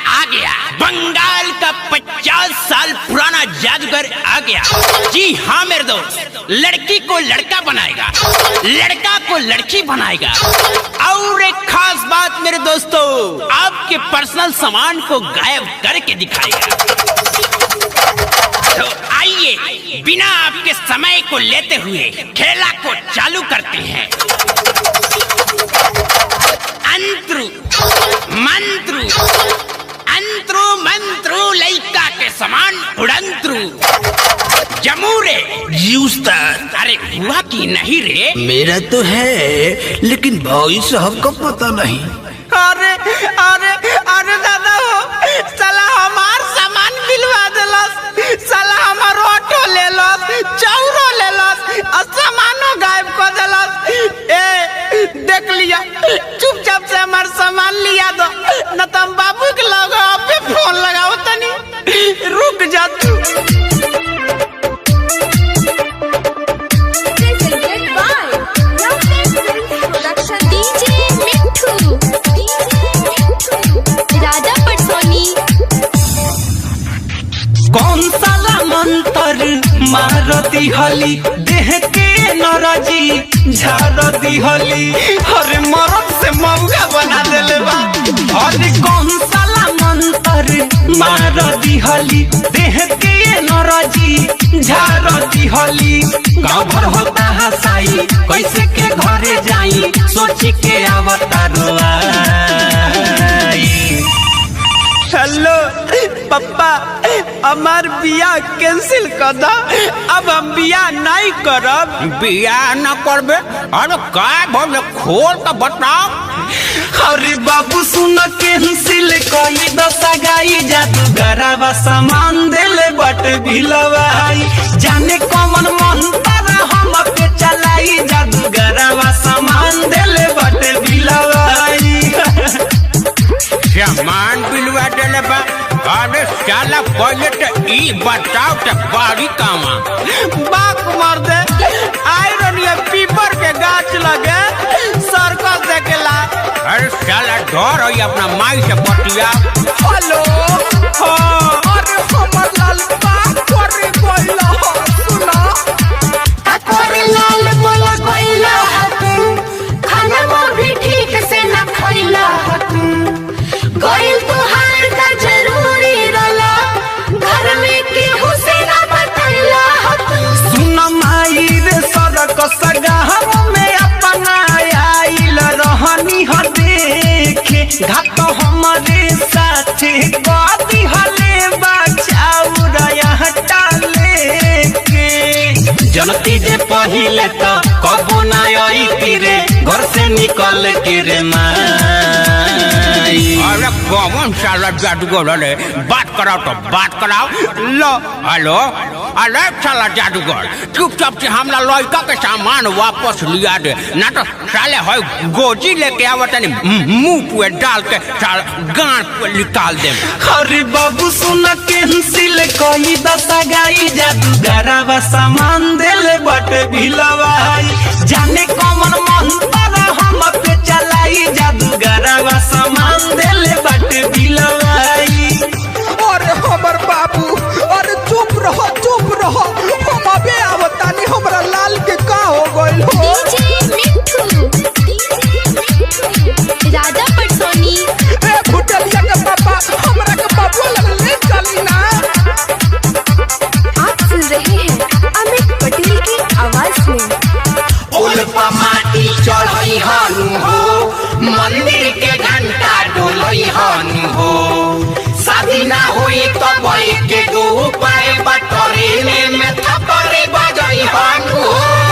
आ गया बंगाल का 50 साल पुराना जादूगर आ गया। जी हाँ मेरे दोस्त, लड़की को लड़का बनाएगा, लड़का को लड़की बनाएगा। और एक खास बात मेरे दोस्तों, आपके पर्सनल सामान को गायब करके दिखाएगा। तो आइए बिना आपके समय को लेते हुए खेला को चालू करते हैं। अंतरू मंत्रू, अंतरू मंत्रू, लइका के समान उड़ंतरू, जमूरे जी उस्ताद। अरे हुआ कि नहीं रे? मेरा तो है, लेकिन भाई साहब का पता नहीं। अरे अरे अरे दादा हो, साला हमार सामान बिलवा देलस, साला हमार ऑटो ले लस, चौरो ले लस, और सामानो गायब कर देलस। ए देख लिया, चुपचाप से हमार सामान लिया दो, न तो हम बाबू के लगा पे फोन लगाओ तनी। रुक जा तू। कौन साला मंतर मारती हली, देह के नरजी झारती हली, अरे मरद से मौका बना देले बा। अरे कौन साला मंतर मारती हली, देह के नरजी झारती हली। गाँव भर होता हसाई, कैसे के घरे जाई, सोची के आवता रोआई। हेलो पप्पा, हमार बिया कैंसिल कर दो, अब हम बिया नहीं करब। बिया न करबे? अरे का बोले, खोल तो बताओ। अरे बाबू सुन, कैंसिल कई दशा गाई, जादूगरवा सामान देले बट भिलवाई। जाने कौन मंतर हम पे चलाई, जादूगरवा सामान देले बट भिलवाई। सामान बिलवा देले बा? अरे साला पहले तो ई बताओ तो बारी कामा। बाक मार दे, आयरन ये पीपर के गाछ लगे सर्कस देखेला। अरे साला डर है अपना माई से बतिया। हेलो हाँ, अरे हमर लाल बात करे कोइला सुना। अकोरे लाल बोला कोइला हतू, खाना वो भी ठीक से न खइला हतू। कोइल तुहार का जरूरी रला, घर में केहू से न बतैला हतू। सुन माई रे सड़क सगाह में अपना आइल रहनी ह देखे, घाट हमारे साथे गदी हले बचाऊ रया टाले के। जनती जे पहिले तो कबो ना आई रे, घर से निकल के रे माई। अरे कौन साला जादूगर है? बात कराओ तो बात कराओ। लो हेलो, अरे साला जादूगर, चुपचाप से हमला लड़का के सामान वापस लिया दे, ना तो साले है गोजी लेके आवत नहीं, मुंह पे डाल के साला गांठ पे निकाल दे। अरे बाबू सुन, कैंसिल कई दशा गाई, जादूगरवा सामान देले बट भिलवाई। जाने कौन मंतर हम पे चलाई, जादूगरवा सामान देले बट भिलवाई। अरे हमर बाबू, अरे चुप रहो, हम अबे आवतानी। हमरा लाल के का हो गइल हो? राजा पटसोनी। ए भुटलिया के पापा, हमरा के बाबू लग ले चली ना। आप सुन रहे हैं अमित पटेल की आवाज में। उल्पा माटी चढ़ई हनु हो, मंदिर के घंटा डोलई हनु हो। शादी ना हुई तो भाई के दो उपाय बटोरे में थपरे बजई हनु हो।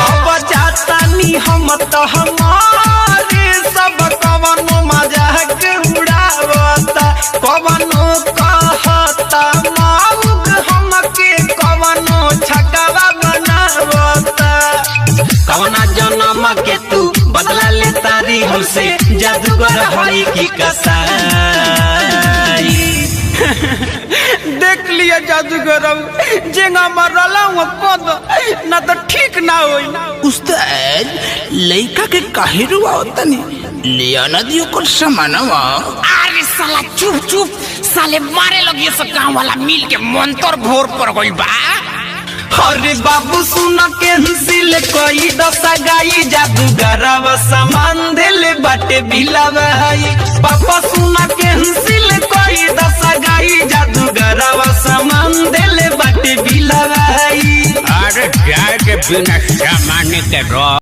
अब जातानी हम तो हमारे सब कवनो मजाक उड़ावता, कवनो कहता माउग हमके, कवनो छकवा बनावता। कवना जन्म के तू बदला ले तारी हमसे, जादूगर हई की कसाई। देख लिया जादूगर, जेंगा मरला हूँ कद ना तो ठीक ना होई। उस्ताद लइका के काहे रुआवतनी? लिया ना दियो कुछ सामानवा। अरे साला चुप चुप, साले मारे लगिए सब गाँव वाला मिल के मंतर भोर पर गइल बा। अरे बाबू सुन कैंसिल कोई दशा गाई जादूगरवा सामान देले बाटे बिलावाई। पापा सुन कैंसिल कोई दशा गाई जादूगरवा सामान देले बाटे बिलावाई। अरे जाए के बिना सामान के रह